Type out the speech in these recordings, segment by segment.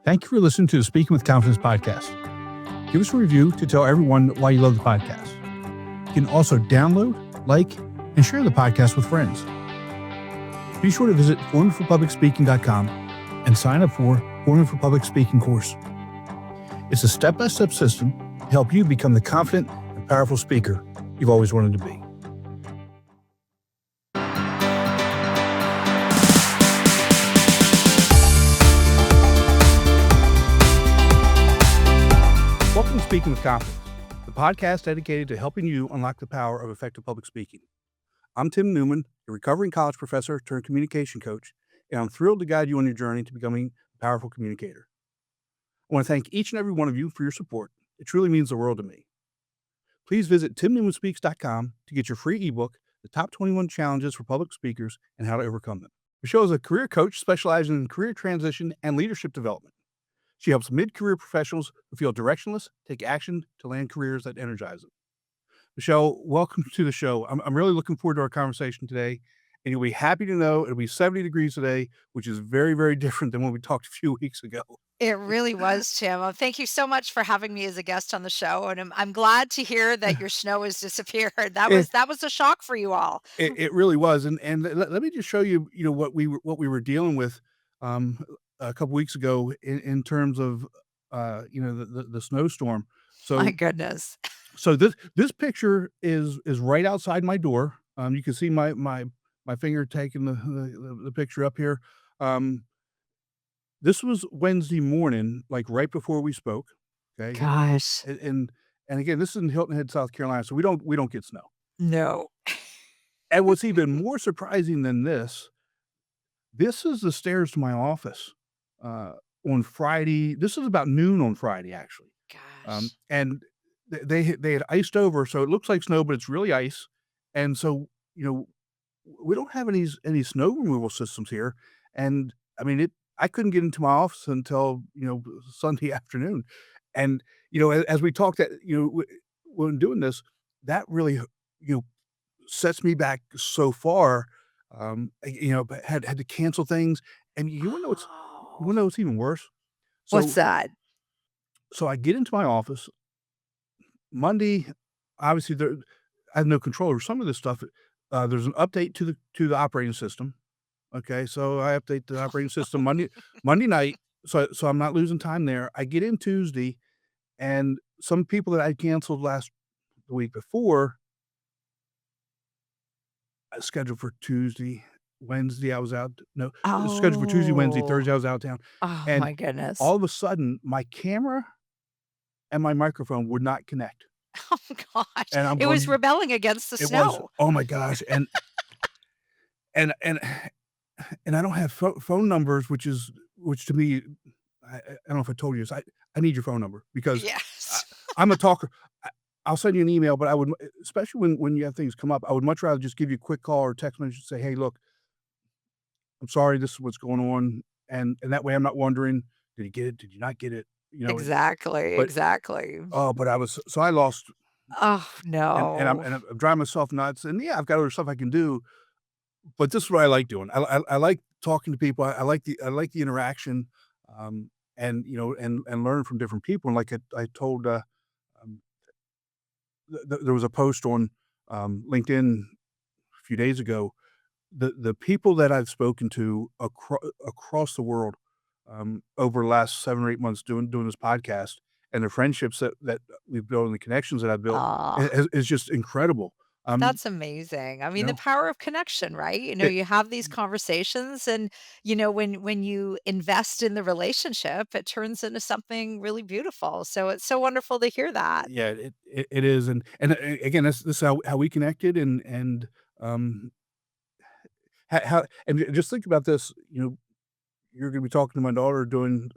Thank you for listening to the Speaking with Confidence podcast. Give us a review to tell everyone why you love the podcast. You can also download, like, and share the podcast with friends. Be sure to visit formingforpublicspeaking.com and sign up for Forming for Public Speaking course. It's a step-by-step system to help you become the confident and powerful speaker you've always wanted to be. Welcome to Speaking with Confidence, the podcast dedicated to helping you unlock the power of effective public speaking. I'm Tim Newman, a recovering college professor turned communication coach, and I'm thrilled to guide you on your journey to becoming a powerful communicator. I want to thank each and every one of you for your support. It truly means the world to me. Please visit timnewmanspeaks.com to get your free ebook, The Top 21 Challenges for Public Speakers and How to Overcome Them. Michelle is a career coach specializing in career transition and leadership development. She helps mid-career professionals who feel directionless take action to land careers that energize them. Michelle, welcome to the show. I'm really looking forward to our conversation today, and you'll be happy to know it'll be 70 degrees today, which is very, very different than when we talked a few weeks ago. It really was, Tim. Thank you so much for having me as a guest on the show, and I'm glad to hear that your snow has disappeared. That It, was a shock for you all. it really was, and let me just show you, what we were dealing with a couple weeks ago in terms of the snowstorm. My So goodness. So this picture is right outside my door. You can see my finger taking the picture up here. Um, this was Wednesday morning, like right before we spoke. Okay, Gosh. and again, this is in Hilton Head, South Carolina, so we don't get snow. No. And what's even more surprising than this is the stairs to my office on Friday. This is about noon on Friday, actually. Gosh. And they had iced over, so it looks like snow, but it's really ice. And so, we don't have any snow removal systems here. And I mean, I couldn't get into my office until, Sunday afternoon. And, as we talked that, when doing this, that really, sets me back so far. But had to cancel things. And you Oh. wanna know what's even worse? What's So that? so I get into my office Monday. Obviously, I have no control over some of this stuff. There's an update to the operating system. Okay, so I update the operating system Monday night, so I'm not losing time there. I get in Tuesday, and some people that I canceled the week before, scheduled for Tuesday, Wednesday, I was out. No, scheduled for Tuesday, Wednesday, Oh. Thursday, I was out of town, Oh and my goodness. all of a sudden, my camera and my microphone would not connect, Oh gosh. and I'm It was going, rebelling against the it was, snow. oh my gosh, and and I don't have phone numbers, which to me, I don't know if I told you this. I need your phone number because I, Yes. I'm a talker. I, I'll send you an email, but especially when you have things come up, I would much rather just give you a quick call or text message and say, "Hey, look, I'm sorry, this is what's going on," and that way I'm not wondering, did you get it? Did you not get it? Exactly, But exactly. but I lost, Oh, and no. I'm driving myself nuts. And yeah, I've got other stuff I can do, but this is what I like doing. I like talking to people. I like the interaction, and learn from different people. And like I told, um, there was a post on LinkedIn a few days ago. The people that I've spoken to across the world over the last 7 or 8 months doing this podcast, and the friendships that we've built and the connections that I've built Ah. is just incredible. Um, That's amazing. I you mean, the know, power of connection, right? it, You have these conversations and, when you invest in the relationship, it turns into something really beautiful. So it's so wonderful to hear that. Yeah, it is, and again, this is how we connected, and um, how and just think about this, you're gonna be talking to my daughter, doing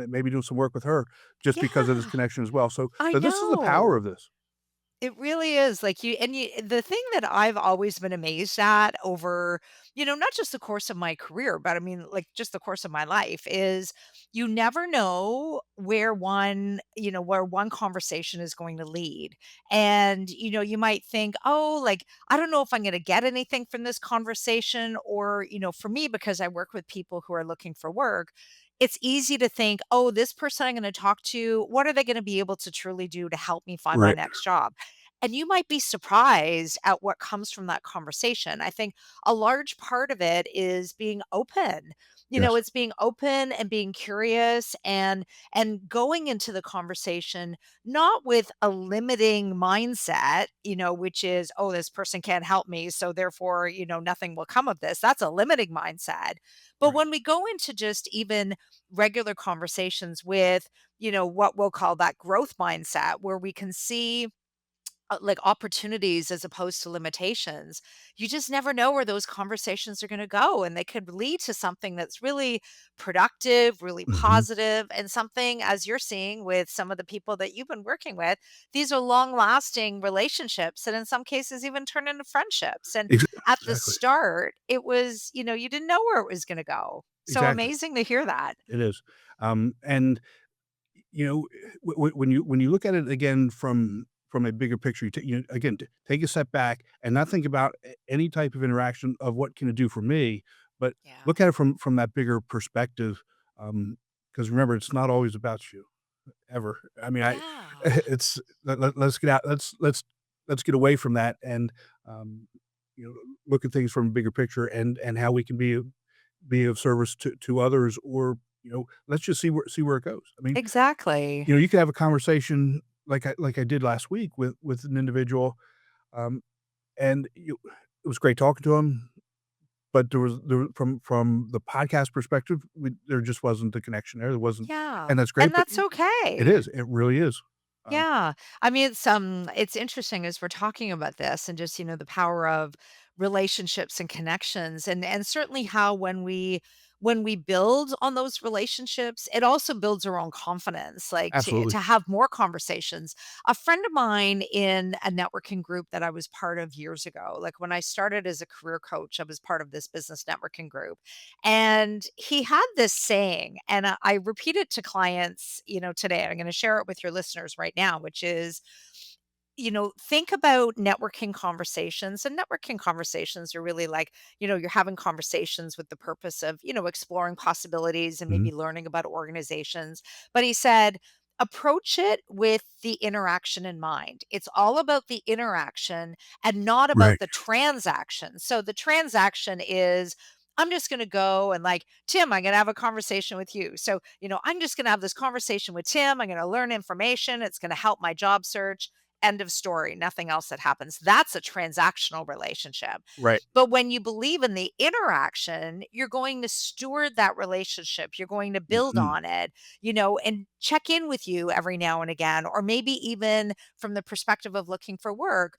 maybe doing some work with her just because of this Yeah, connection as well. So I this is the power know. of this. It really is, like, the thing that I've always been amazed at over, not just the course of my career, but I mean, like, just the course of my life is you never know where one conversation is going to lead. And, you might think, "Oh, like, I don't know if I'm gonna get anything from this conversation," or, for me, because I work with people who are looking for work, it's easy to think, "Oh, this person I'm gonna talk to, what are they gonna be able to truly do to help me find my Right. next job?" And you might be surprised at what comes from that conversation. I think a large part of it is being open. Yes. It's being open and being curious and going into the conversation not with a limiting mindset, which is, "Oh, this person can't help me, so therefore, nothing will come of this." That's a limiting mindset. But Right. when we go into just even regular conversations with, what we'll call that growth mindset, where we can see like opportunities as opposed to limitations, you just never know where those conversations are going to go. And they could lead to something that's really productive, really Mhm. positive, and something, as you're seeing with some of the people that you've been working with, these are long lasting relationships that in some cases even turn into friendships. And at the Exactly. start, it was, you didn't know where it was going to go. So Exactly. amazing to hear that. It is. And you know, when you look at it again from a bigger picture, again, take a step back and not think about any type of interaction of what can it do for me, but Yeah. look at it from that bigger perspective. Because remember, it's not always about you ever. I mean, I Yeah. it's let's get out. Let's get away from that and um, you know look at things from a bigger picture and how we can be of service to others, or let's just see where it goes. I mean, Exactly. you could have a conversation like I did last week with an individual, um, and it was great talking to him, but from the podcast perspective, there just wasn't the connection there. There wasn't, Yeah. and that's great, And but that's it okay. is. It really is. Um, Yeah. I mean, it's interesting as we're talking about this and just, the power of relationships and connections and certainly how when we build on those relationships, it also builds our own confidence, like to Absolutely. to have more conversations. A friend of mine in a networking group that I was part of years ago, like when I started as a career coach, I was part of this business networking group. And he had this saying, and I repeat it to clients, today. I'm going to share it with your listeners right now, which is, think about networking conversations. And networking conversations are really like, you're having conversations with the purpose of, exploring possibilities and Mhm. maybe learning about organizations. But he said, approach it with the interaction in mind. It's all about the interaction and not about Right. the transaction. So the transaction is, I'm just going to go and like, Tim, I'm going to have a conversation with you. So, I'm just going to have this conversation with Tim. I'm going to learn information. It's going to help my job search. End of story. Nothing else that happens. That's a transactional relationship. Right. But when you believe in the interaction, you're going to steward that relationship. You're going to build Mhm. on it, and check in with you every now and again, or maybe even from the perspective of looking for work,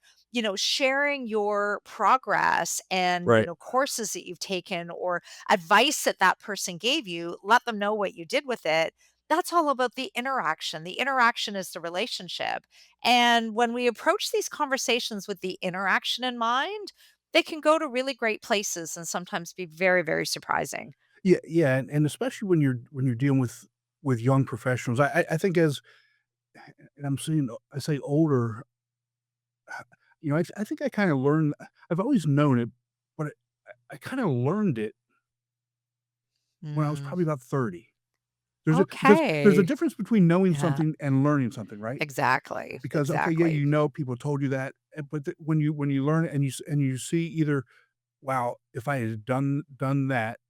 sharing your progress and, Right. courses that you've taken or advice that that person gave you, let them know what you did with it. That's all about the interaction. The interaction is the relationship. And when we approach these conversations with the interaction in mind, they can go to really great places and sometimes be very, very surprising. Yeah, yeah, and especially when you're dealing with young professionals, I think as and I'm seeing I say older, I think I kinda learned. I've always known it, but I kinda learned it when I was Mm, probably about 30. Because there's a okay. difference between knowing Yeah, something and learning something, right? exactly. Because, okay, yeah, Exactly. people told you that, but when you learn it and you see either, "Wow, if I had done that,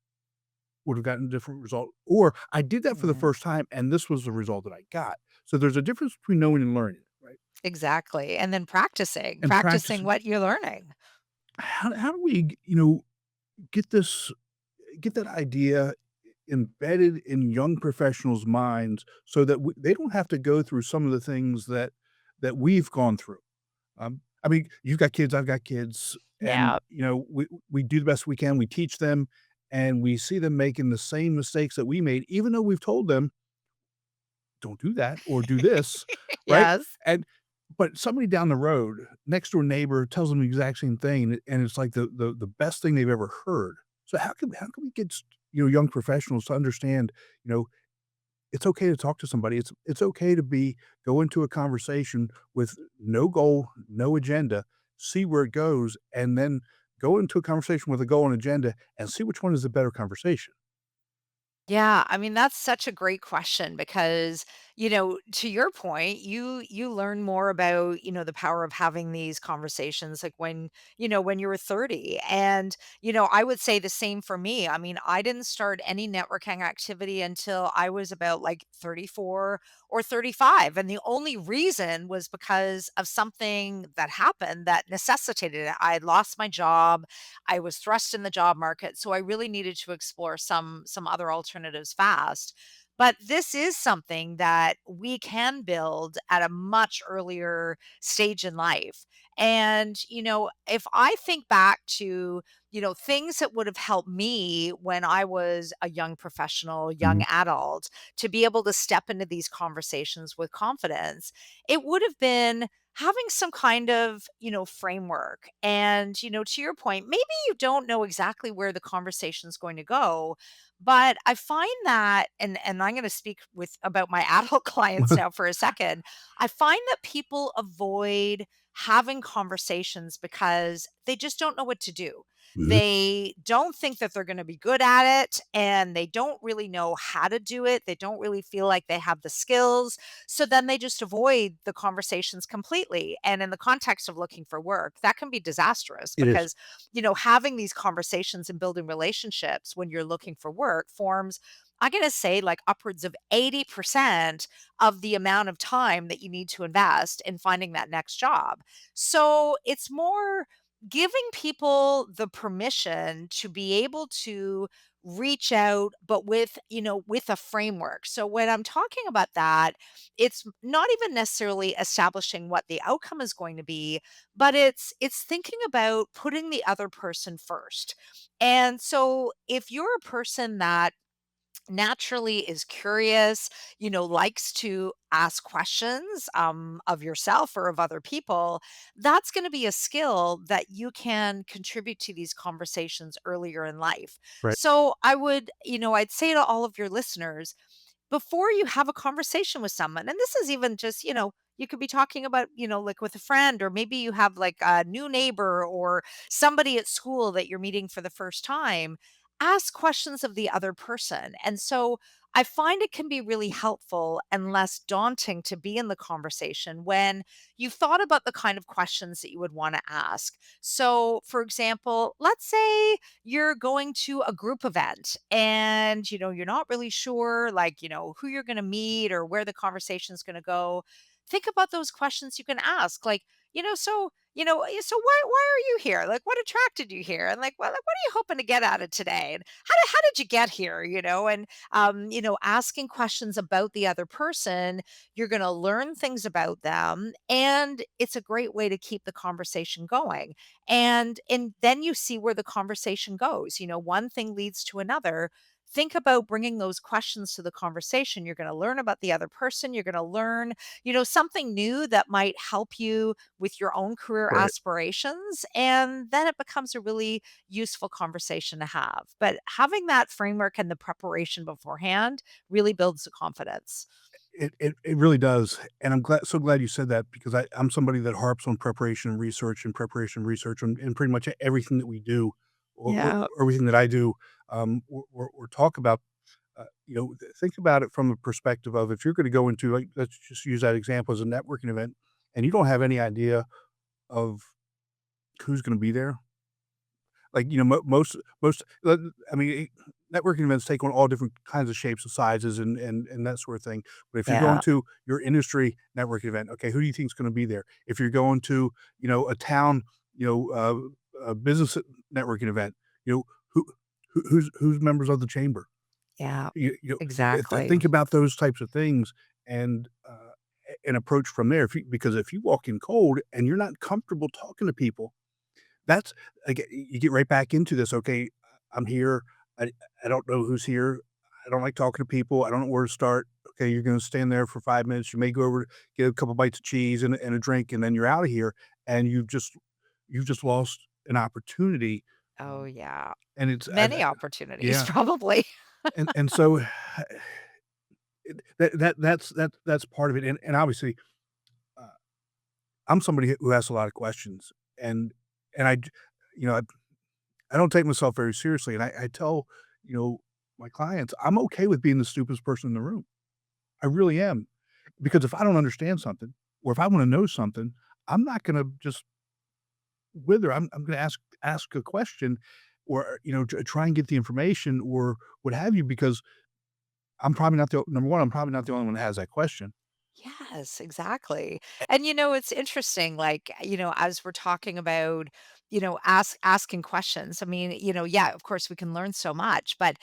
would have gotten a different result," or, "I did that for the Mm, first time, and this was the result that I got." So there's a difference between knowing and learning, right? exactly. And then practicing, And practicing practicing. what you're learning. How do we, get this get that idea embedded in young professionals' minds so that they don't have to go through some of the things that we've gone through. I mean, you've got kids, I've got kids, and Yeah. we do the best we can. We teach them, and we see them making the same mistakes that we made, even though we've told them, "Don't do that," or "Do this," right? Yes. And but somebody down the road, next door neighbor tells them the exact same thing, and it's like the best thing they've ever heard. So how can we get young professionals to understand, you know, it's okay to talk to somebody. It's okay to go into a conversation with no goal, no agenda, see where it goes, and then go into a conversation with a goal and agenda and see which one is the better conversation. Yeah, I mean that's such a great question because, to your point, you learn more about, the power of having these conversations like when you were 30. And, I would say the same for me. I mean, I didn't start any networking activity until I was about like 34 or 35. And the only reason was because of something that happened that necessitated it. I had lost my job. I was thrust in the job market, so I really needed to explore some other alternatives fast. But this is something that we can build at a much earlier stage in life. And, if I think back to, things that would have helped me when I was a young professional, young Mhm. adult, to be able to step into these conversations with confidence, it would have been having some kind of, framework. And, to your point, maybe you don't know exactly where the conversation is going to go, but I find that, and I'm going to speak with about my adult clients now for a second. I find that people avoid having conversations because they just don't know what to do. Mhm. They don't think that they're going to be good at it, and they don't really know how to do it. They don't really feel like they have the skills, so then they just avoid the conversations completely. And in the context of looking for work, that can be disastrous It is. because, having these conversations and building relationships when you're looking for work forms, I'm going to say, like upwards of 80% of the amount of time that you need to invest in finding that next job. So it's more giving people the permission to be able to reach out, but with a framework. So when I'm talking about that, it's not even necessarily establishing what the outcome is going to be, but it's thinking about putting the other person first. And so if you're a person that naturally is curious, likes to ask questions of yourself or of other people, that's going to be a skill that you can contribute to these conversations earlier in life. Right. So I'd say to all of your listeners, before you have a conversation with someone, and this is even just, you could be talking about, like with a friend, or maybe you have like a new neighbor or somebody at school that you're meeting for the first time, ask questions of the other person. And so I find it can be really helpful and less daunting to be in the conversation when you've thought about the kind of questions that you would want to ask. So, for example, let's say you're going to a group event and you're not really sure like who you're going to meet or where the conversation is going to go. Think about those questions you can ask, like, so why are you here? Like, what attracted you here? And like, well, like, what are you hoping to get out of today? And how did you get here? And asking questions about the other person, you're going to learn things about them, and it's a great way to keep the conversation going. And then you see where the conversation goes. One thing leads to another. Think about bringing those questions to the conversation. You're going to learn about the other person. You're going to learn, something new that might help you with your own career Right. aspirations. And then it becomes a really useful conversation to have. But having that framework and the preparation beforehand really builds the confidence. It really does, and I'm glad you said that because I'm somebody that harps on preparation and research and preparation and research and pretty much everything that we do or Yeah. everything that I do, or talk about, think about it from the perspective of if you're gonna go into, like, let's just use that example as a networking event, and you don't have any idea of who's gonna be there. Like, most I mean, networking events take on all different kinds of shapes and sizes and that sort of thing. But if you're going Yeah. to your industry networking event, okay, who do you think is gonna be there? If you're going to, a town, a business networking event, you know, who who's members of the chamber? Yeah. Think Exactly. about those types of things and, and approach from there. Because if you walk in cold and you're not comfortable talking to people, that's you get right back into this, "Okay, I'm here. I I don't know who's here. I don't like talking to people. I don't know where to start." Okay, you're gonna stand there for 5 minutes. You may go over, get a couple bites of cheese and a drink, and then you're out of here, and you've just lost an opportunity, Oh, um, yeah. and it's Many opportunities, yeah, probably. and so that's part of it, and obviously, uh, I'm somebody who has a lot of questions, and I d you know, I don't take myself very seriously, and I tell, you know, my clients, I'm okay with being the stupidest person in the room. I really am. Because if I don't understand something, or if I wanna know something, I'm not gonna just wither. I'm gonna ask a question or, try and get the information or what have you, because I'm probably not the number 1, I'm probably not the only one that has that question. Yes, exactly. And it's interesting, like, as we're talking about, asking questions. I mean, yeah, of course we can learn so much, but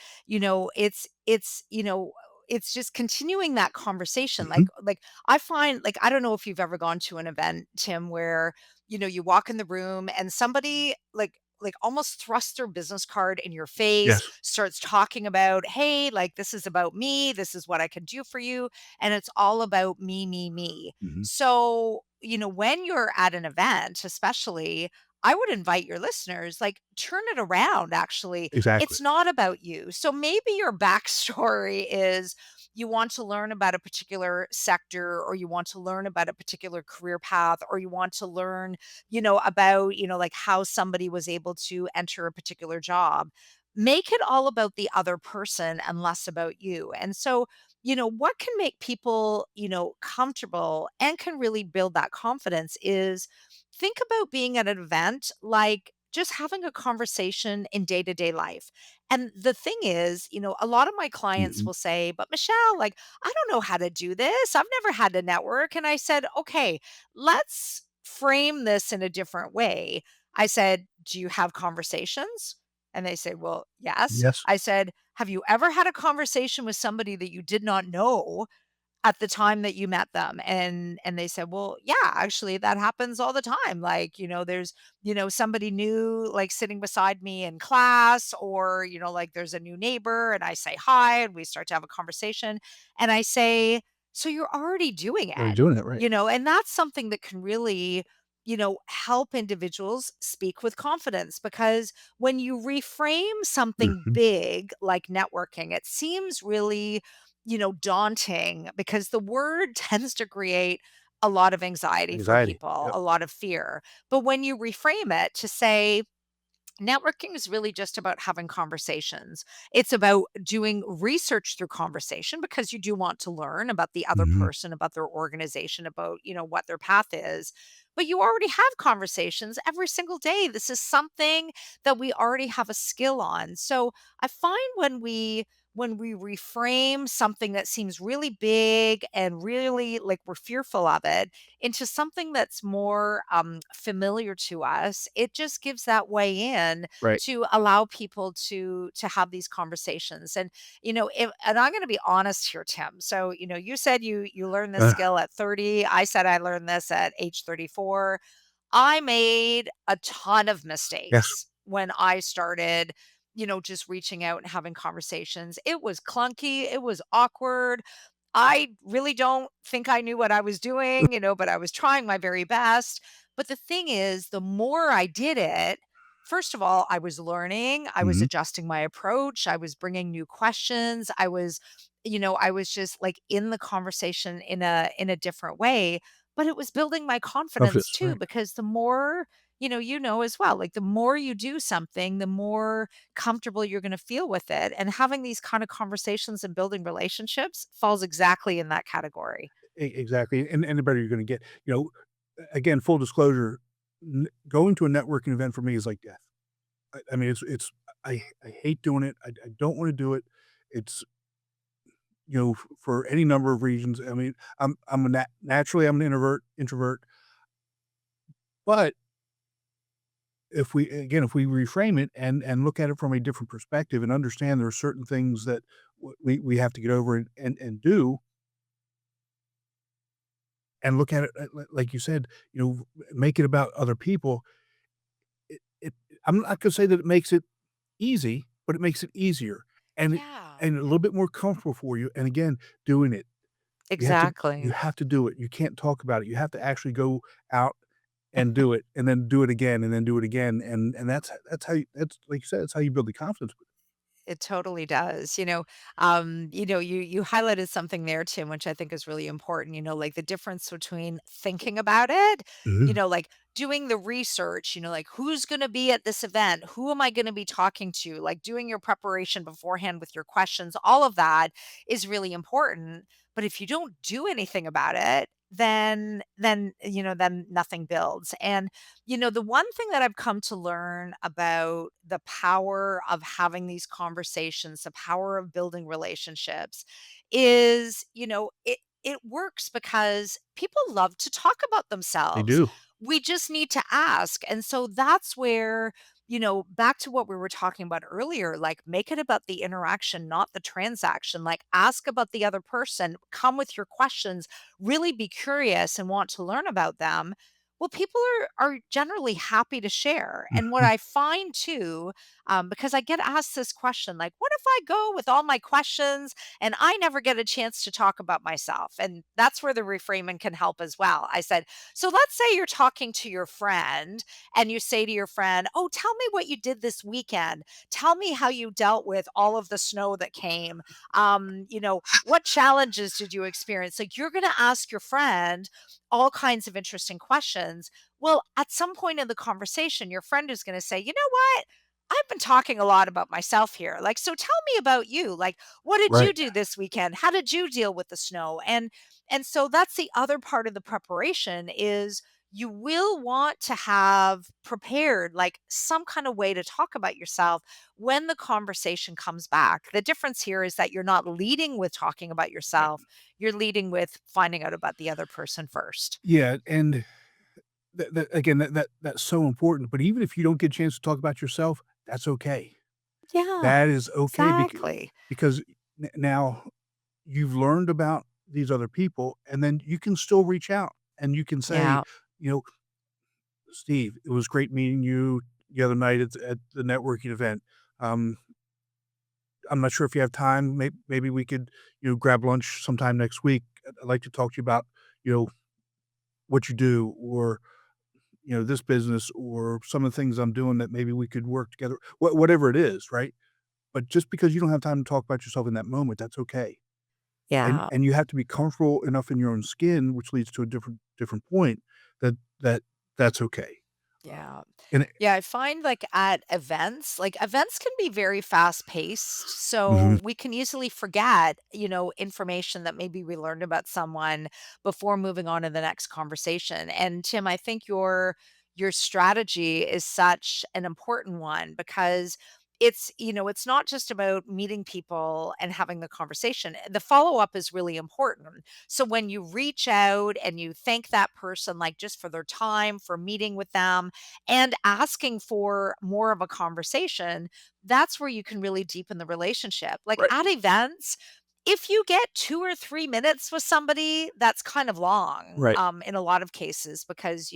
it's just continuing that conversation. Mhm. Like I find, like, I don't know if you've ever gone to an event, Tim, where, you walk in the room and somebody like almost thrusts their business card in your face, Yes. starts talking about, hey, like this is about me, this is what I can do for you, and it's all about me, me, me. Mhm. So, when you're at an event, especially, I would invite your listeners, like, turn it around, actually. Exactly. It's not about you. So maybe your backstory is you want to learn about a particular sector, or you want to learn about a particular career path, or you want to learn, about, like how somebody was able to enter a particular job. Make it all about the other person and less about you. And so, what can make people, comfortable and can really build that confidence is think about being at an event like just having a conversation in day to day life. And the thing is, a lot of my clients Mhm. will say, but Michelle, like, I don't know how to do this. I've never had to network. And I said, okay, let's frame this in a different way. I said, do you have conversations? And they said, well, yes. Yes. I said, have you ever had a conversation with somebody that you did not know at the time that you met them? And they said, "Well, yeah, actually that happens all the time." Like, there's, somebody new like sitting beside me in class, or, like there's a new neighbor and I say hi and we start to have a conversation and I say, "So you're already doing Are you it." doing it right? And that's something that can really, help individuals speak with confidence, because when you reframe something Mhm. big like networking, it seems really, daunting, because the word tends to create a lot of anxiety for Anxiety. people, Yep. a lot of fear. But when you reframe it to say, networking is really just about having conversations. It's about doing research through conversation, because you do want to learn about the other Mhm. person, about their organization, about, what their path is. But you already have conversations every single day. This is something that we already have a skill on. So I find when we reframe something that seems really big and really like we're fearful of it into something that's more familiar to us, it just gives that way in Right. to allow people to have these conversations. And and I'm going to be honest here, Tim. So you said you learned this Uh, skill at 30. I said I learned this at age 34. I made a ton of yes. mistakes when I started, just reaching out and having conversations. It was clunky, it was awkward. I really don't think I knew what I was doing, but I was trying my very best. But the thing is, the more I did it, first of all, I was learning, I was Mhm. adjusting my approach, I was bringing new questions, I was just like in the conversation in a different way, but it was building my confidence Confidence, too, right. because the more, as well, like the more you do something, the more comfortable you're going to feel with it. And having these kind of conversations and building relationships falls exactly in that category. Exactly, and the better you're gonna get. Again, full disclosure, going to a networking event for me is like death. I mean, I hate doing it. I don't wanna do it. It's, for any number of reasons. I mean, I'm a naturally, I'm an introvert, but if we reframe it and look at it from a different perspective and understand there are certain things that we have to get over and do, and look at it, like you said, make it about other people. It I'm not gonna say that it makes it easy, but it makes it easier, and it Yeah, and a little bit more comfortable for you, and again, doing it. You exactly. have to do it. You can't talk about it. You have to actually go out and do it, and then do it again, and then do it again, and that's how you that's like you said, that's how you build the confidence. It totally does. You highlighted something there, Tim, which I think is really important, like the difference between thinking about it, Mhm. like doing the research, like who's going to be at this event? Who am I going to be talking to? Like doing your preparation beforehand with your questions, all of that is really important. But if you don't do anything about it, then nothing builds. And the one thing that I've come to learn about the power of having these conversations, the power of building relationships is, it works because people love to talk about They themselves. do. We just need to ask. And so that's where, back to what we were talking about earlier, like make it about the interaction, not the transaction. Like ask about the other person, come with your questions, really be curious and want to learn about them. Well, people are generally happy to share. And what Mhm. I find too, because I get asked this question, like, what if I go with all my questions and I never get a chance to talk about myself? And that's where the reframing can help as well. I said, so let's say you're talking to your friend and you say to your friend, oh, tell me what you did this weekend. Tell me how you dealt with all of the snow that came. What challenges did you experience? Like, you're going to ask your friend all kinds of interesting questions. Well, at some point in the conversation, your friend is going to say, you know what? I've been talking a lot about myself here. Like, so tell me about you. Like, what did you Right. do this weekend? How did you deal with the snow? And so that's the other part of the preparation is you will want to have prepared like some kind of way to talk about yourself when the conversation comes back. The difference here is that you're not leading with talking about Right. yourself, you're leading with finding out about the other person first. Yeah, and that again, that's so important, but even if you don't get a chance to talk about yourself, that's okay. Yeah, That is okay exactly. because now you've learned about these other people, and then you can still reach out, and you can say, Yeah. you know, "Steve, it was great meeting you the other night at the networking event. Um, I'm not sure if you have time, maybe we could, grab lunch sometime next week. I'd like to talk to you about, you know, what you do or, this business or some of the things I'm doing that maybe we could work together." Whatever it is, right? But just because you don't have time to talk about yourself in that moment, that's okay. And Yeah. and you have to be comfortable enough in your own skin, which leads to a different point that that's okay. Yeah. And it Yeah, I find like events can be very fast paced. Mhm. So we can easily forget, information that maybe we learned about someone before moving on to the next conversation. And Tim, I think your strategy is such an important one because it's not just about meeting people and having the conversation. The follow up is really important. So when you reach out and you thank that person, like just for their time, for meeting with them, and asking for more of a conversation, that's where you can really deepen the relationship. Like Right, at events, if you get 2 or 3 minutes with somebody, that's kind of long, right, in a lot of cases because,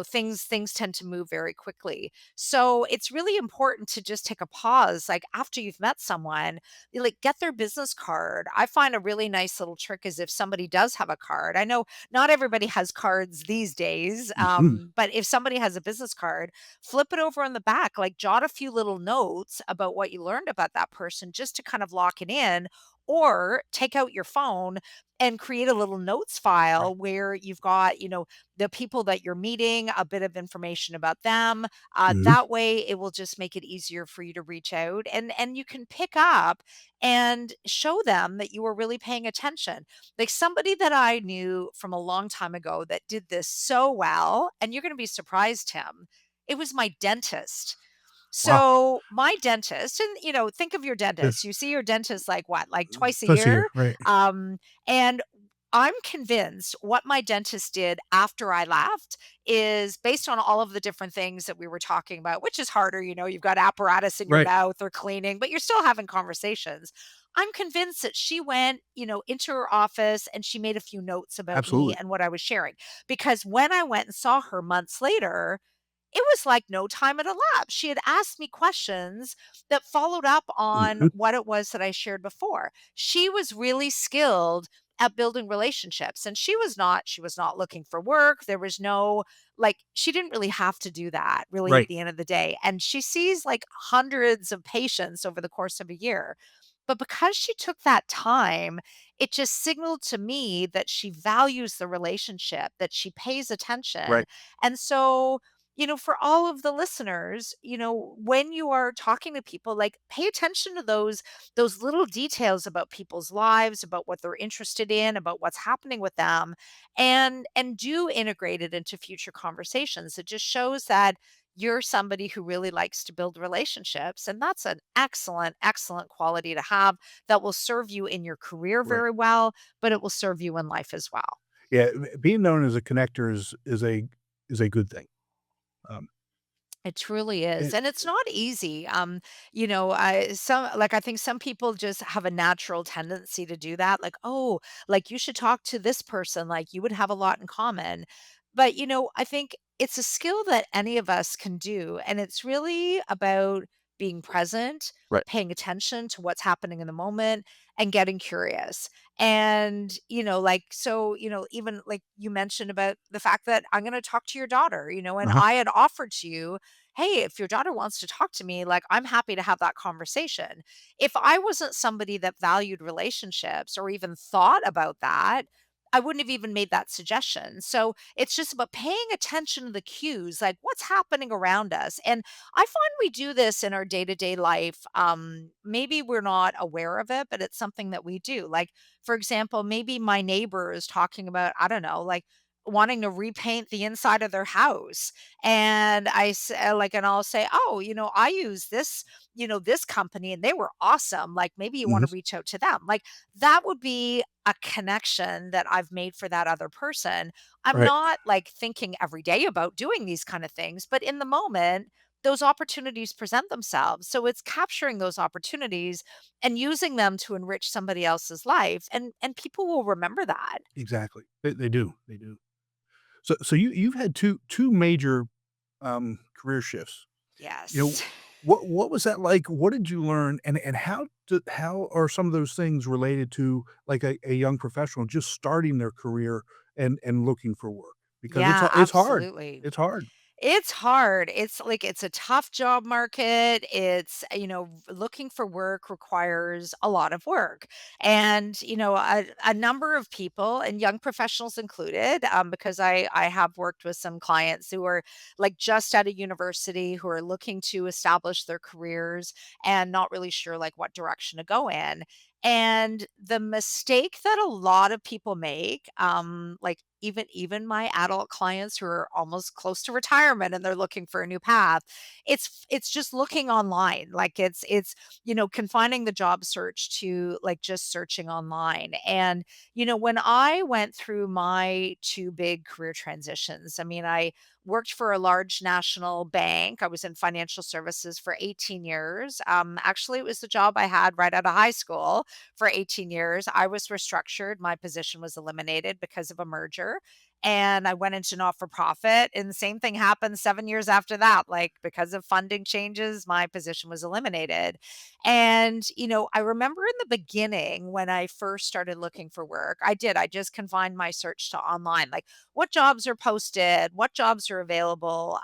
things tend to move very quickly. So, it's really important to just take a pause, like, after you've met someone, you, like, get their business card. I find a really nice little trick is if somebody does have a card. I know not everybody has cards these days, mhm, but if somebody has a business card, flip it over on the back, like, jot a few little notes about what you learned about that person just to kind of lock it in, or take out your phone and create a little notes right, file where you've got, the people that you're meeting, a bit of information about them. mhm, That way it will just make it easier for you to reach out and you can pick up and show them that you were really paying attention. Like somebody that I knew from a long time ago that did this so well, and you're going to be surprised, Tim. It was my dentist. wow, So, my dentist and, think of your dentist. yes, You see your dentist like what? Like twice a twice a year, year? right, Um, and I'm convinced what my dentist did after I left is based on all of the different things that we were talking about, which is harder, you've got apparatus in your right, mouth or cleaning, but you're still having conversations. I'm convinced that she went, into her office and she made a few notes about me absolutely, and what I was sharing. Because when I went and saw her months later, it was like no time had elapsed. She had asked me questions that followed up on mhm, what it was that I shared before. She was really skilled at building relationships. And she was not looking for work. There was no, like, she didn't really have to do that really at Right. the end of the day. And she sees like hundreds of patients over the course of a year. But because she took that time, it just signaled to me that she values the relationship, that she pays attention. Right. And so, for all of the listeners, when you are talking to people, like, pay attention to those little details about people's lives, about what they're interested in, about what's happening with them, and do integrate it into future conversations. It just shows that you're somebody who really likes to build relationships, and that's an excellent, excellent quality to have that will serve you in your career Right. very well, but it will serve you in life as well. Yeah, being known as a connector is a good thing. Um, It truly is, it and it's not easy. I think some people just have a natural tendency to do that. Like, oh, like, you should talk to this person. Like, you would have a lot in common. But I think it's a skill that any of us can do, and it's really about being present, Right. paying attention to what's happening in the moment, and getting curious. And even like you mentioned about the fact that I'm going to talk to your daughter, and Uh-huh. I had offered to you, hey, if your daughter wants to talk to me, like, I'm happy to have that conversation. If I wasn't somebody that valued relationships or even thought about that, I wouldn't have even made that suggestion. So it's just about paying attention to the cues, like what's happening around us. And I find we do this in our day to day life. Maybe we're not aware of it, but it's something that we do. Like, for example, maybe my neighbor is talking about, I don't know, like, wanting to repaint the inside of their house, and and I'll say, "Oh, I use this company and they were awesome. Like, maybe you want Mhm. to reach out to them." Like, that would be a connection that I've made for that other person. I'm Right. not like thinking every day about doing these kind of things, but in the moment, those opportunities present themselves. So it's capturing those opportunities and using them to enrich somebody else's life, and people will remember that. Exactly. They do. They do. So you've had two major, career shifts. You know, Yes. what was that like? What did you learn? And how are some of those things related to, like, a young professional just starting their career and looking for work? Because Yeah, it's hard. absolutely. It's hard. It's hard. It's a tough job market. Looking for work requires a lot of work. And, a number of people, and young professionals included, because I have worked with some clients who are like just out of university, who are looking to establish their careers and not really sure like what direction to go in. And the mistake that a lot of people make, like, even my adult clients who are almost close to retirement and they're looking for a new path, it's just looking online. Like, it's confining the job search to like just searching online. And when I went through my two big career transitions, I mean, I worked for a large national bank. I was in financial services for 18 years. Actually, it was the job I had right out of high school for 18 years. I was restructured. My position was eliminated because of a merger. And I went into not for profit. And the same thing happened 7 years after that. Like, because of funding changes, my position was eliminated. And, I remember in the beginning when I first started looking for work, I just confined my search to online. Like, what jobs are posted, what jobs are available,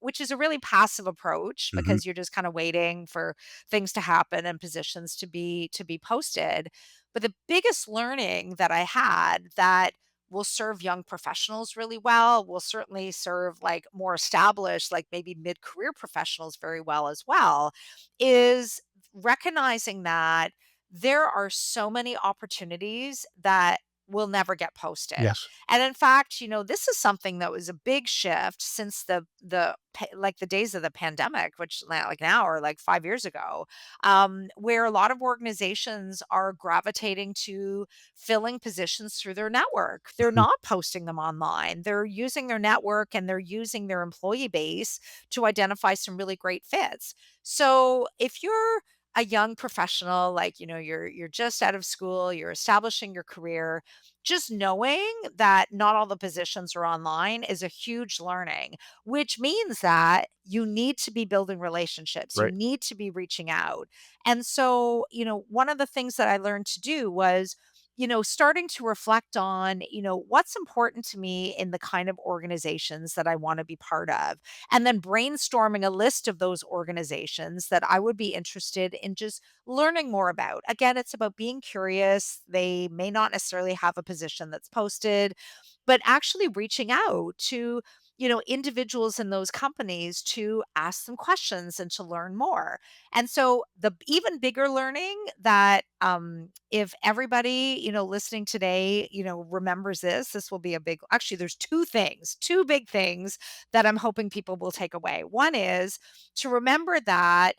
which is a really passive approach Mhm. because you're just kind of waiting for things to happen and positions to be posted. But the biggest learning that I had that will serve young professionals really well, will certainly serve like more established, like maybe mid-career professionals very well as well, is recognizing that there are so many opportunities that will never get posted. Yes. And in fact, this is something that was a big shift since like the days of the pandemic, which like now are like 5 years ago, where a lot of organizations are gravitating to filling positions through their network. They're Mhm. not posting them online. They're using their network and they're using their employee base to identify some really great fits. So if you're a young professional, like, you're just out of school, you're establishing your career, just knowing that not all the positions are online is a huge learning, which means that you need to be building relationships. You Right. need to be reaching out. And so, one of the things that I learned to do was, starting to reflect on, what's important to me in the kind of organizations that I want to be part of. And then brainstorming a list of those organizations that I would be interested in just learning more about. Again, it's about being curious. They may not necessarily have a position that's posted, but actually reaching out to, individuals in those companies to ask them questions and to learn more. And so the even bigger learning that, if everybody, listening today, remembers this will be a big, actually there's two big things that I'm hoping people will take away. One is to remember that,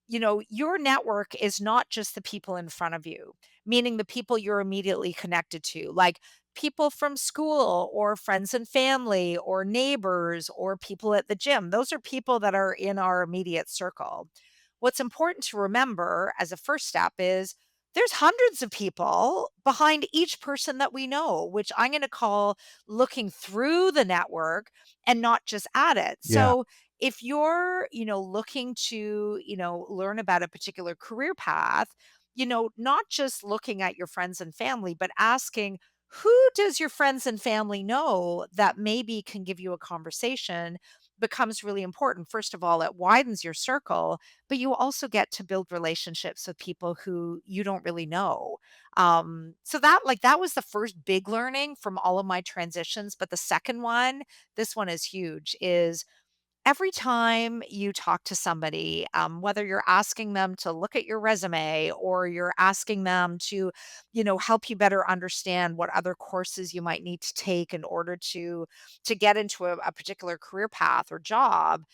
your network is not just the people in front of you, meaning the people you're immediately connected to, like people from school or friends and family or neighbors or people at the gym. Those are people that are in our immediate circle. What's important to remember as a first step is there's hundreds of people behind each person that we know, which I'm going to call looking through the network and not just at it. Yeah. So if you're, looking to, learn about a particular career path, not just looking at your friends and family, but asking, who does your friends and family know that maybe can give you a conversation, becomes really important. First of all, it widens your circle, but you also get to build relationships with people who you don't really know. So that was the first big learning from all of my transitions. But the second one, this one is huge, is every time you talk to somebody, whether you're asking them to look at your resume or you're asking them to, help you better understand what other courses you might need to take in order to get into a particular career path or job,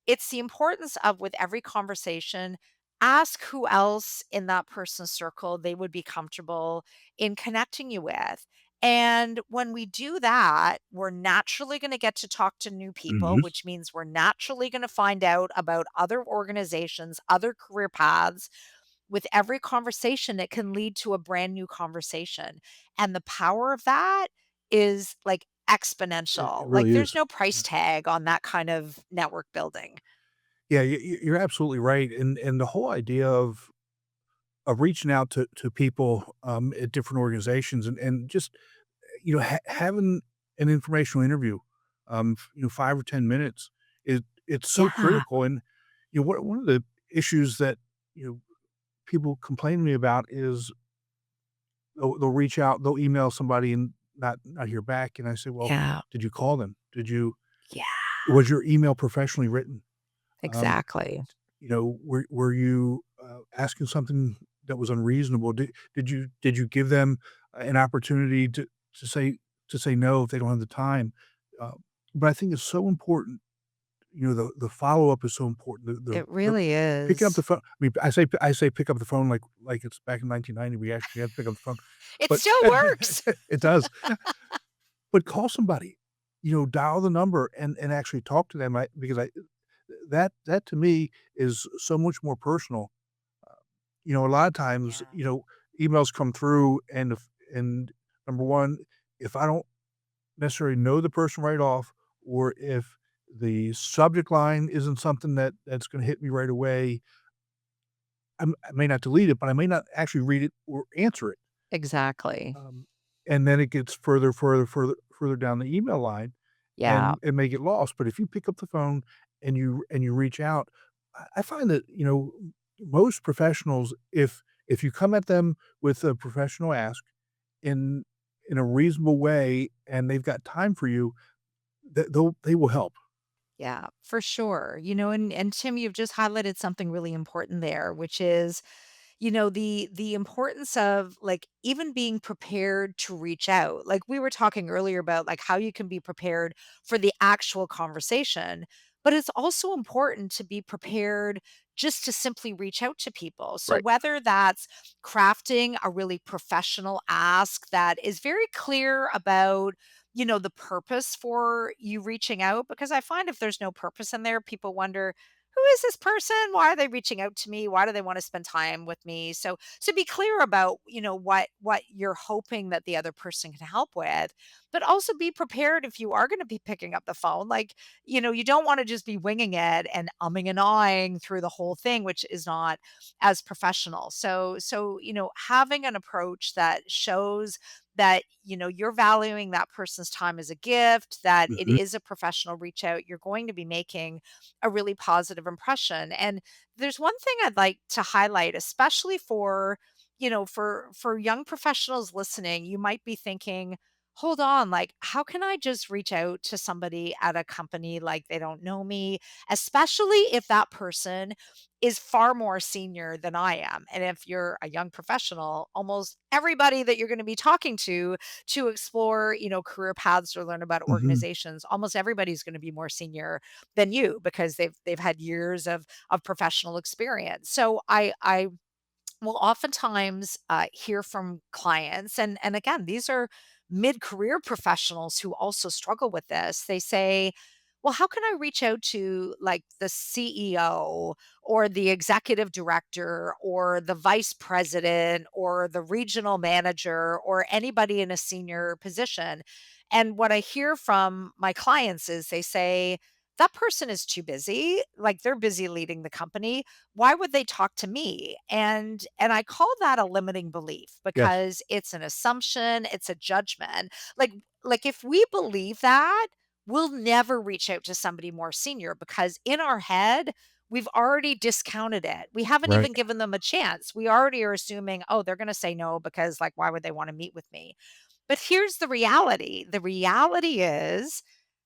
it's the importance of, with every conversation, ask who else in that person's circle they would be comfortable in connecting you with. And when we do that, we're naturally going to get to talk to new people, Mhm. which means we're naturally going to find out about other organizations, other career paths. With every conversation, it can lead to a brand new conversation. And the power of that is like It exponential. Like really there's is. no price Yeah. tag on that kind of network building. Yeah, you're absolutely right, and the whole idea of reaching out to people, at different organizations and just, having an informational interview, 5 or 10 minutes, it's so Yeah. critical, and, one of the issues that, you know, people complain to me about is they'll reach out, they'll email somebody and not hear back, and I say, "Well, Yeah. did you call them? Did you Yeah. was your email professionally written?" Um, Exactly. were you, asking something that was unreasonable? Did you give them an opportunity to say to say no if they don't have the time? Uh, but I think it's so important, the follow-up is so important. It The really picking up the is. phone, I mean, I say pick up the phone like it's back in 1990, we actually had to pick up the phone, It but still works. it does. But call somebody, dial the number and actually talk to them, because that to me is so much more personal. A lot of times, Yeah. emails come through and number 1, if I don't necessarily know the person right off, or if the subject line isn't something that's gonna hit me right away, I may not delete it, but I may not actually read it or answer it. Exactly. Um, and then it gets further down the email line Yeah. and may get lost. But if you pick up the phone and you reach out, I find that, most professionals, if you come at them with a professional ask in in a reasonable way and they've got time for you, they will help. Yeah, for sure. And Tim, you've just highlighted something really important there, which is, the importance of like even being prepared to reach out. Like we were talking earlier about like how you can be prepared for the actual conversation, but it's also important to be prepared just to simply reach out to people. So Right. whether that's crafting a really professional ask that is very clear about, the purpose for you reaching out, because I find if there's no purpose in there, people wonder, who is this person? Why are they reaching out to me? Why do they want to spend time with me? So be clear about, what you're hoping that the other person can help with, but also be prepared if you are going to be picking up the phone. Like, you don't want to just be winging it and umming and ahhing through the whole thing, which is not as professional. So having an approach that shows that you're valuing that person's time as a gift, that it Mhm. is a professional reach out, you're going to be making a really positive impression. And there's one thing I'd like to highlight, especially for young professionals listening. You might be thinking, hold on, like, how can I just reach out to somebody at a company like they don't know me, especially if that person is far more senior than I am. And if you're a young professional, almost everybody that you're going to be talking to explore, career paths or learn about Mhm. organizations, almost everybody's going to be more senior than you because they've had years of professional experience. So I will oftentimes hear from clients, and again, these are mid-career professionals who also struggle with this. They say, well, how can I reach out to like the CEO or the executive director or the vice president or the regional manager or anybody in a senior position? And what I hear from my clients is they say, that person is too busy, like they're busy leading the company. Why would they talk to me? And I call that a limiting belief Yes. because it's an assumption, it's a judgment. Like if we believe that, we'll never reach out to somebody more senior because in our head, we've already discounted it. We haven't Right. even given them a chance. We already are assuming, oh, they're going to say no because like why would they want to meet with me? But here's the reality. The reality is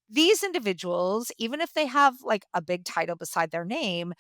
these individuals, even if they have like a big title beside their name,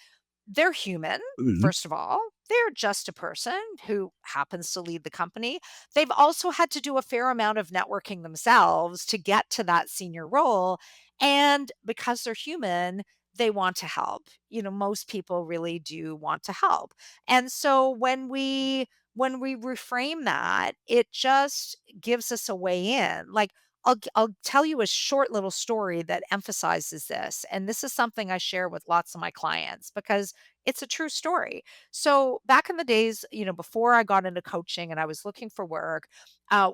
they're human, Mhm. first of all. They're just a person who happens to lead the company. They've also had to do a fair amount of networking themselves to get to that senior role. And because they're human, they want to help. Most people really do want to help. And so when we reframe that, it just gives us a way in. Like I'll tell you a short little story that emphasizes this. And this is something I share with lots of my clients because it's a true story. So back in the days, before I got into coaching and I was looking for work,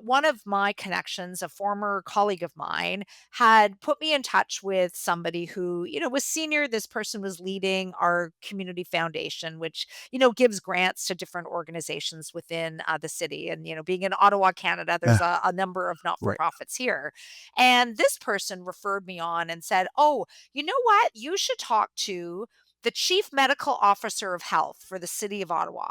one of my connections, a former colleague of mine, had put me in touch with somebody who, was senior. This person was leading our community foundation, which, gives grants to different organizations within the city. And, being in Ottawa, Canada, there's Yeah. a number of not for Right. profits here. And this person referred me on and said, oh, you know what? You should talk to the chief medical officer of health for the city of Ottawa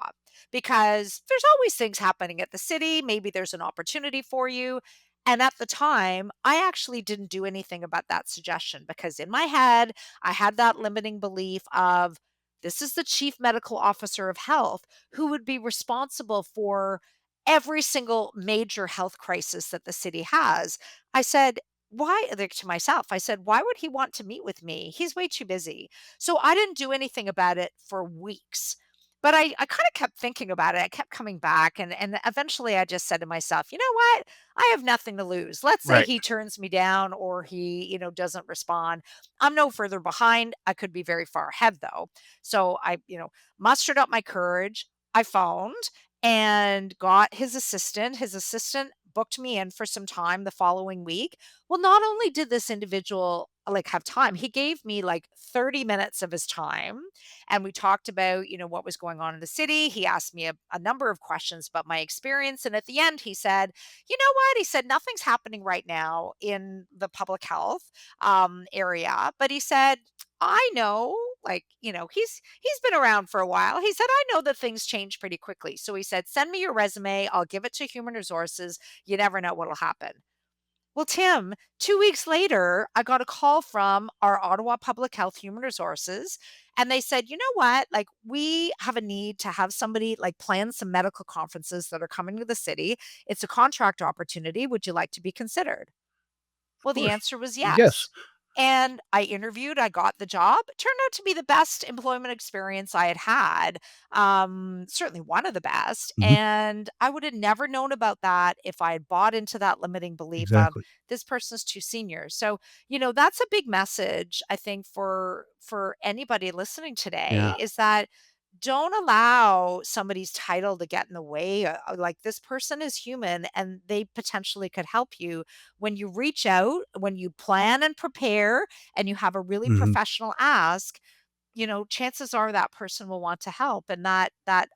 because there's always things happening at the city. Maybe there's an opportunity for you. And at the time, I actually didn't do anything about that suggestion because in my head, I had that limiting belief of this is the chief medical officer of health who would be responsible for every single major health crisis that the city has. I said, why, like to myself, I said, why would he want to meet with me? He's way too busy. So I didn't do anything about it for weeks. But I kind of kept thinking about it. I kept coming back and eventually I just said to myself, you know what? I have nothing to lose. Let's say Right. he turns me down or he, doesn't respond. I'm no further behind. I could be very far ahead though. So I, mustered up my courage. I phoned and got his assistant. His assistant booked me in for some time the following week. Well, not only did this individual like have time, he gave me like 30 minutes of his time and we talked about, what was going on in the city. He asked me a number of questions about my experience and at the end he said, "You know what?" He said, "Nothing's happening right now in the public health area." But he said, "I know, like, he's been around for a while." He said, "I know that things change pretty quickly." So he said, "Send me your resume. I'll give it to human resources. You never know what'll happen." Well, Tim, 2 weeks later, I got a call from our Ottawa Public Health Human Resources, and they said, "You know what? Like, we have a need to have somebody, like, plan some medical conferences that are coming to the city. It's a contract opportunity. Would you like to be considered?" Of Well, the course. answer was Yes. yes. And I interviewed, I got the job. It turned out to be the best employment experience I had had, certainly one of the best, Mhm. and I would have never known about that if I had bought into that limiting belief of, Exactly. "This person's too senior." So, that's a big message, I think, for anybody listening today Yeah. is that don't allow somebody's title to get in the way, like, this person is human, and they potentially could help you. When you reach out, when you plan and prepare, and you have a really Mhm. professional ask, chances are that person will want to help, and that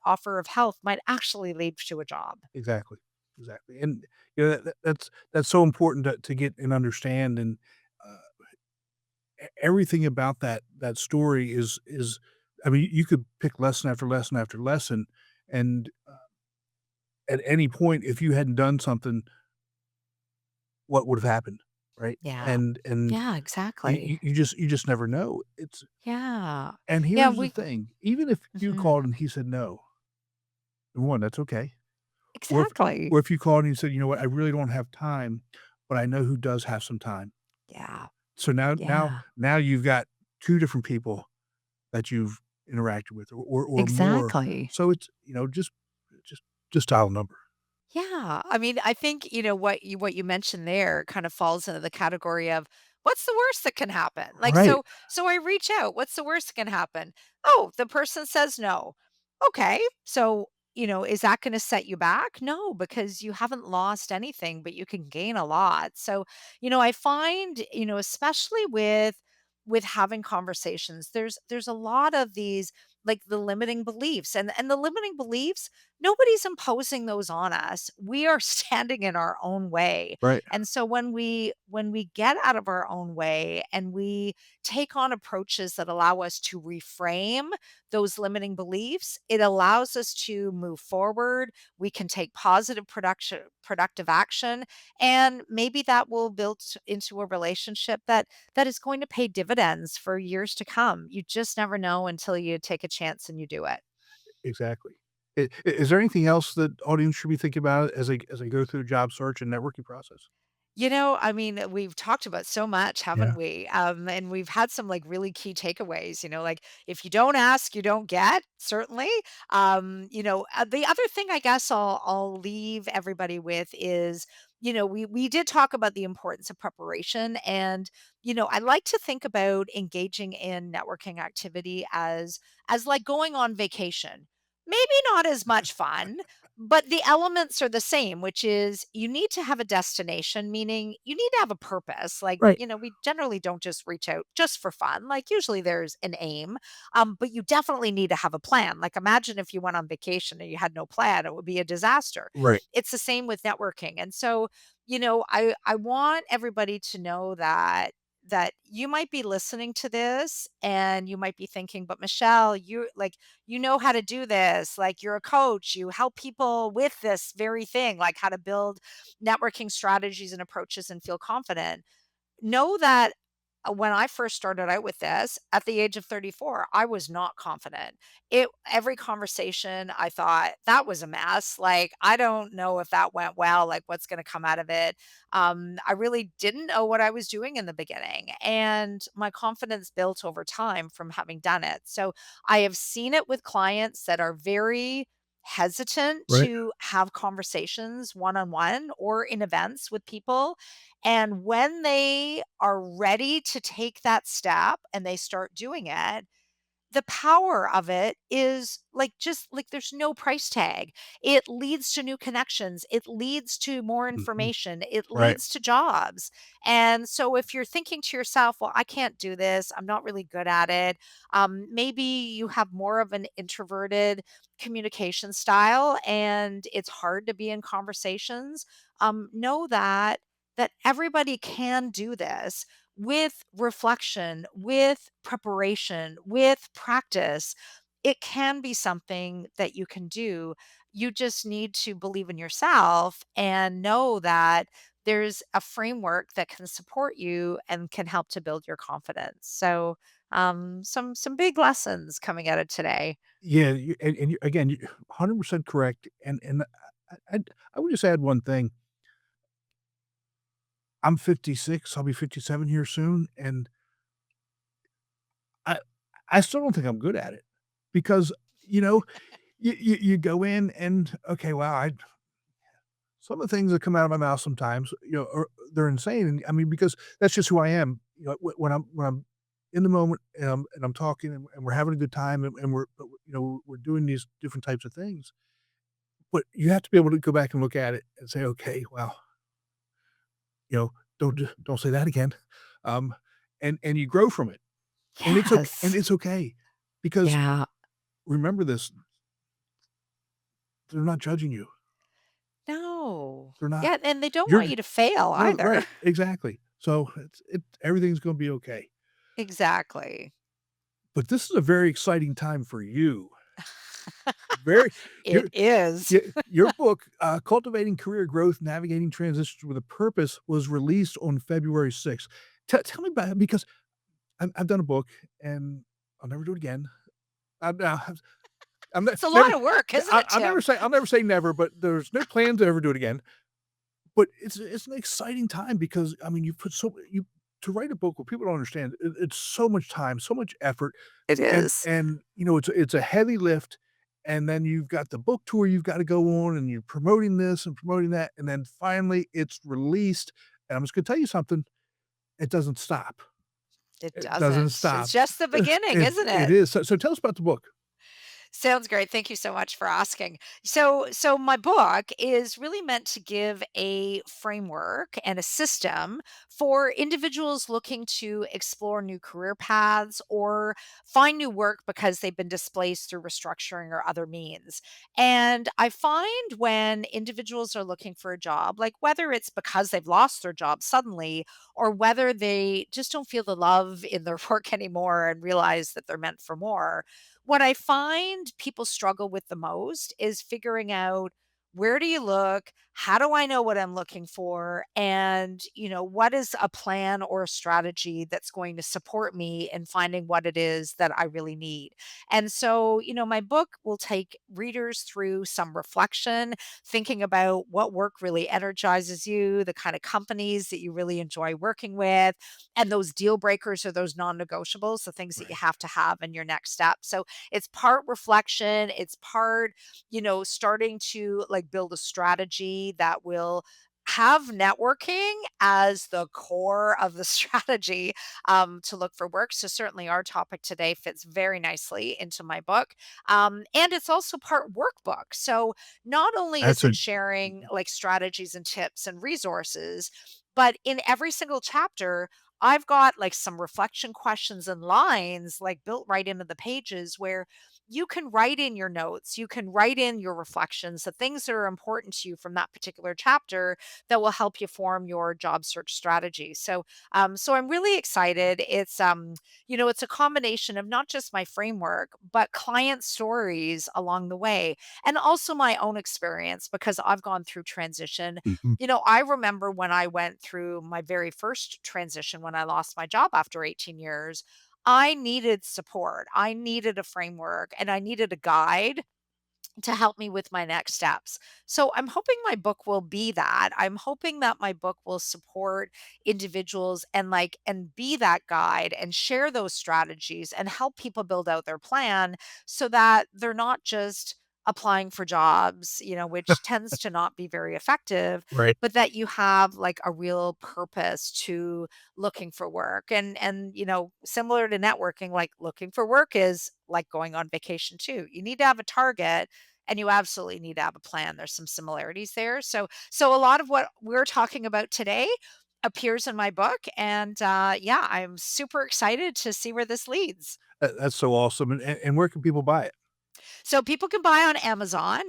offer of help might actually lead to a job. Exactly. Exactly. And, that's so important to get and understand, and, uh, everything about that story is I mean, you could pick lesson after lesson after lesson, and, at any point, if you hadn't done something, what would have happened, right? Yeah. And Yeah, exactly. you just never know. It's Yeah. and Yeah, here's the we thing, even if you Mhm. called and he said no, number 1, that's okay. Exactly. Or if you called and you said, "You know what? I really don't have time, but I know who does have some time." Yeah. So Yeah. now you've got 2 different people that you've interacted with, or more. Exactly. So it's, just just dial a number. Yeah. I mean, I think, what you mentioned there kind of falls into the category of what's the worst that can happen? Like, Right, so I reach out, what's the worst that can happen? Oh, the person says no. Okay. So, is that going to set you back? No, because you haven't lost anything, but you can gain a lot. So, I find, especially with having conversations, there's a lot of these, like, the limiting beliefs, and the limiting beliefs, nobody's imposing those on us. We are standing in our own way. right, And so when we get out of our own way and we take on approaches that allow us to reframe those limiting beliefs, it allows us to move forward. We can take positive productive action, and maybe that will build into a relationship that is going to pay dividends for years to come. You just never know until you take a chance and you do it. exactly. Is there anything else that audience should be thinking about as they go through the job search and networking process? I mean, we've talked about so much, Yeah, haven't we? And we've had some, like, really key takeaways, like, if you don't ask, you don't get, certainly. The other thing I guess I'll leave everybody with is, we did talk about the importance of preparation, and, I like to think about engaging in networking activity as like going on vacation. Maybe not as much fun, but the elements are the same, which is you need to have a destination, meaning you need to have a purpose. Like, right, we generally don't just reach out just for fun. Like, usually there's an aim, but you definitely need to have a plan. Like, imagine if you went on vacation and you had no plan, it would be a disaster. right, It's the same with networking. And so, I want everybody to know that you might be listening to this and you might be thinking, but Michelle, you like, you know how to do this. Like, you're a coach, you help people with this very thing, like how to build networking strategies and approaches and feel confident. Know that, when I first started out with this at the age of 34, I was not confident. Every conversation I thought that was a mess. Like, I don't know if that went well, like, what's going to come out of it. I really didn't know what I was doing in the beginning, and my confidence built over time from having done it. So I have seen it with clients that are very hesitant right, to have conversations one on one or in events with people, and when they are ready to take that step and they start doing it, the power of it is, like, just like, there's no price tag. It leads to new connections. It leads to more mhm, information. It right, leads to jobs. And so if you're thinking to yourself, well, I can't do this, I'm not really good at it. Maybe you have more of an introverted communication style and it's hard to be in conversations. Know that everybody can do this with reflection, with preparation, with practice. It can be something that you can do. You just need to believe in yourself and know that there's a framework that can support you and can help to build your confidence. So, some big lessons coming out of today. yeah, and you again, you 100% correct, and I I would just add one thing. I'm 56, I'll be 57 here soon, and I I still don't think I'm good at it because, you know, you go in and, okay, wow, I some of the things that come out of my mouth sometimes, are they're insane, and I mean, because that's just who I am. When I'm in the moment and I'm talking and we're having a good time and we're doing these different types of things, but you have to be able to go back and look at it and say, "Okay, well, don't say that again," um, and you grow from it, and Yes. it's okay because Yeah. remember this, they're not judging you. No. They're not. Yeah, and they don't You're want you to fail No, either. right, exactly. So, everything's gonna be okay. Exactly. But this is a very exciting time for you. Very It your is. your book, Cultivating Career Growth, Navigating Transitions with a Purpose, was released on February 6th. Tell me about it because I've done a book, and I'll never do it again. I'm, uh, I'm It's a lot never of work, isn't it, Tim? I'll never say never, but there's no plan to ever do it again. But it's an exciting time because, I mean, you put so you to write a book, what people don't understand, it's so much time, so much effort, It is. and, it's a heavy lift, and then you've got the book tour you've gotta go on, and you're promoting this and promoting that, and then finally it's released, and I'm just gonna tell you something, it doesn't stop. It It doesn't doesn't. It's stop. just the beginning, isn't It it? is. So tell us about the book. Sounds great. Thank you so much for asking. So my book is really meant to give a framework and a system for individuals looking to explore new career paths or find new work because they've been displaced through restructuring or other means. And I find when individuals are looking for a job, like whether it's because they've lost their job suddenly or whether they just don't feel the love in their work anymore and realize that they're meant for more, what I find people struggle with the most is figuring out, where do you look? How do I know what I'm looking for? And, what is a plan or a strategy that's going to support me in finding what it is that I really need? And so, my book will take readers through some reflection, thinking about what work really energizes you, the kind of companies that you really enjoy working with, and those deal breakers or those non negotiables, the things that you Right. have to have in your next step. So, it's part reflection, it's part, starting to like build a strategy that will have networking as the core of the strategy to look for work. So, certainly, our topic today fits very nicely into my book. And it's also part workbook. So, not only is That's it a sharing like strategies and tips and resources, but in every single chapter, I've got like some reflection questions and lines like built right into the pages where you can write in your notes, you can write in your reflections, the things that are important to you from that particular chapter that will help you form your job search strategy. So I'm really excited. It's a combination of not just my framework, but client stories along the way, and also my own experience because I've gone through transition. Mhm. I remember when I went through my very first transition when I lost my job after 18 years, I needed support. I needed a framework and I needed a guide to help me with my next steps. So I'm hoping my book will be that. I'm hoping that my book will support individuals and be that guide and share those strategies and help people build out their plan so that they're not just applying for jobs, which tends to not be very effective, Right. but that you have like a real purpose to looking for work. And similar to networking, like looking for work is like going on vacation too. You need to have a target and you absolutely need to have a plan. There's some similarities there. So a lot of what we're talking about today appears in my book, and yeah, I'm super excited to see where this leads. That's so awesome, and where can people buy it? So people can buy on Amazon.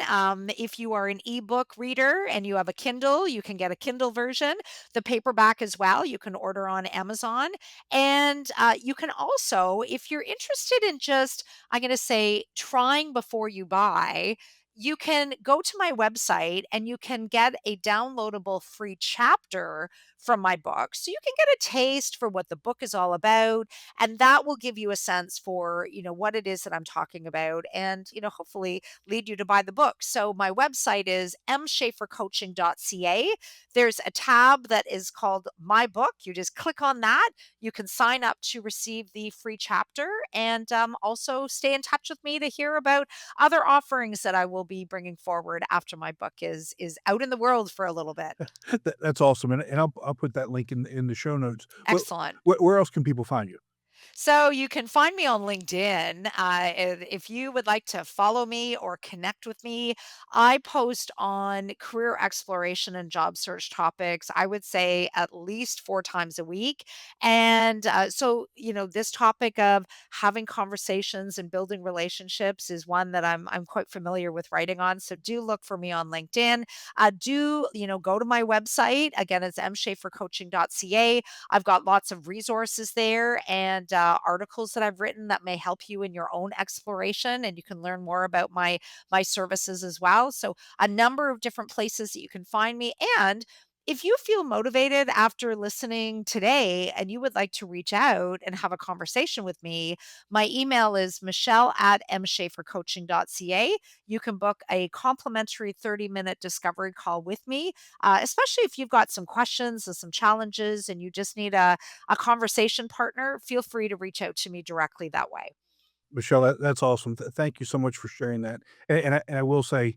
If you are an ebook reader and you have a Kindle, you can get a Kindle version. The paperback as well, you can order on Amazon. And you can also, if you're interested in just, I'm going to say, trying before you buy, you can go to my website and you can get a downloadable free chapter from my book. So you can get a taste for what the book is all about. And that will give you a sense for, what it is that I'm talking about and, hopefully lead you to buy the book. So my website is mschafercoaching.ca. There's a tab that is called My Book. You just click on that. You can sign up to receive the free chapter and also stay in touch with me to hear about other offerings that I will be bringing forward after my book is out in the world for a little bit. That's awesome, and I'll put that link in the show notes. Excellent. Where else can people find you? So you can find me on LinkedIn. If you would like to follow me or connect with me, I post on career exploration and job search topics, I would say at least 4 times a week. And this topic of having conversations and building relationships is one that I'm quite familiar with writing on. So do look for me on LinkedIn. Go to my website. Again, it's mschafercoaching.ca. I've got lots of resources there and articles that I've written that may help you in your own exploration, and you can learn more about my services as well. So a number of different places that you can find me. And if you feel motivated after listening today and you would like to reach out and have a conversation with me, my email is michelle@mschafercoaching.ca. You can book a complimentary 30-minute discovery call with me, especially if you've got some questions and some challenges and you just need a conversation partner. Feel free to reach out to me directly that way. Michelle, that's awesome. Thank you so much for sharing that. And I will say,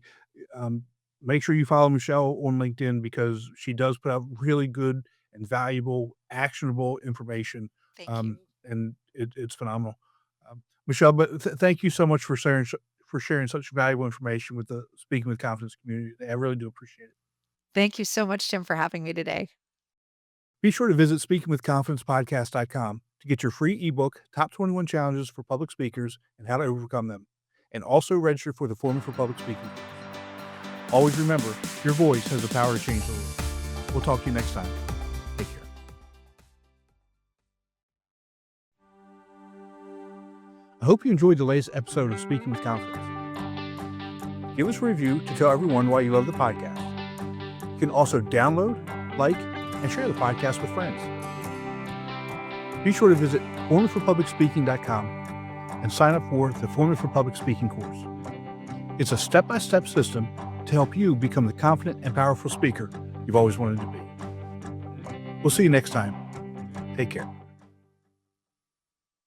um, make sure you follow Michelle on LinkedIn because she does put out really good and valuable, actionable information, Thank you. and it's phenomenal. Michelle, but thank you so much for sharing such valuable information with the Speaking with Confidence community. I really do appreciate it. Thank you so much, Tim, for having me today. Be sure to visit speakingwithconfidencepodcast.com to get your free ebook, Top 21 Challenges for Public Speakers and How to Overcome Them, and also register for the Forum for Public Speaking course. Always remember, your voice has the power to change the world. We'll talk to you next time. Take care. I hope you enjoyed the latest episode of Speaking with Confidence. Give us a review to tell everyone why you love the podcast. You can also download, like, and share the podcast with friends. Be sure to visit forumforpublicspeaking.com and sign up for the Forum for Public Speaking course. It's a step-by-step system to help you become the confident and powerful speaker you've always wanted to be. We'll see you next time. Take care.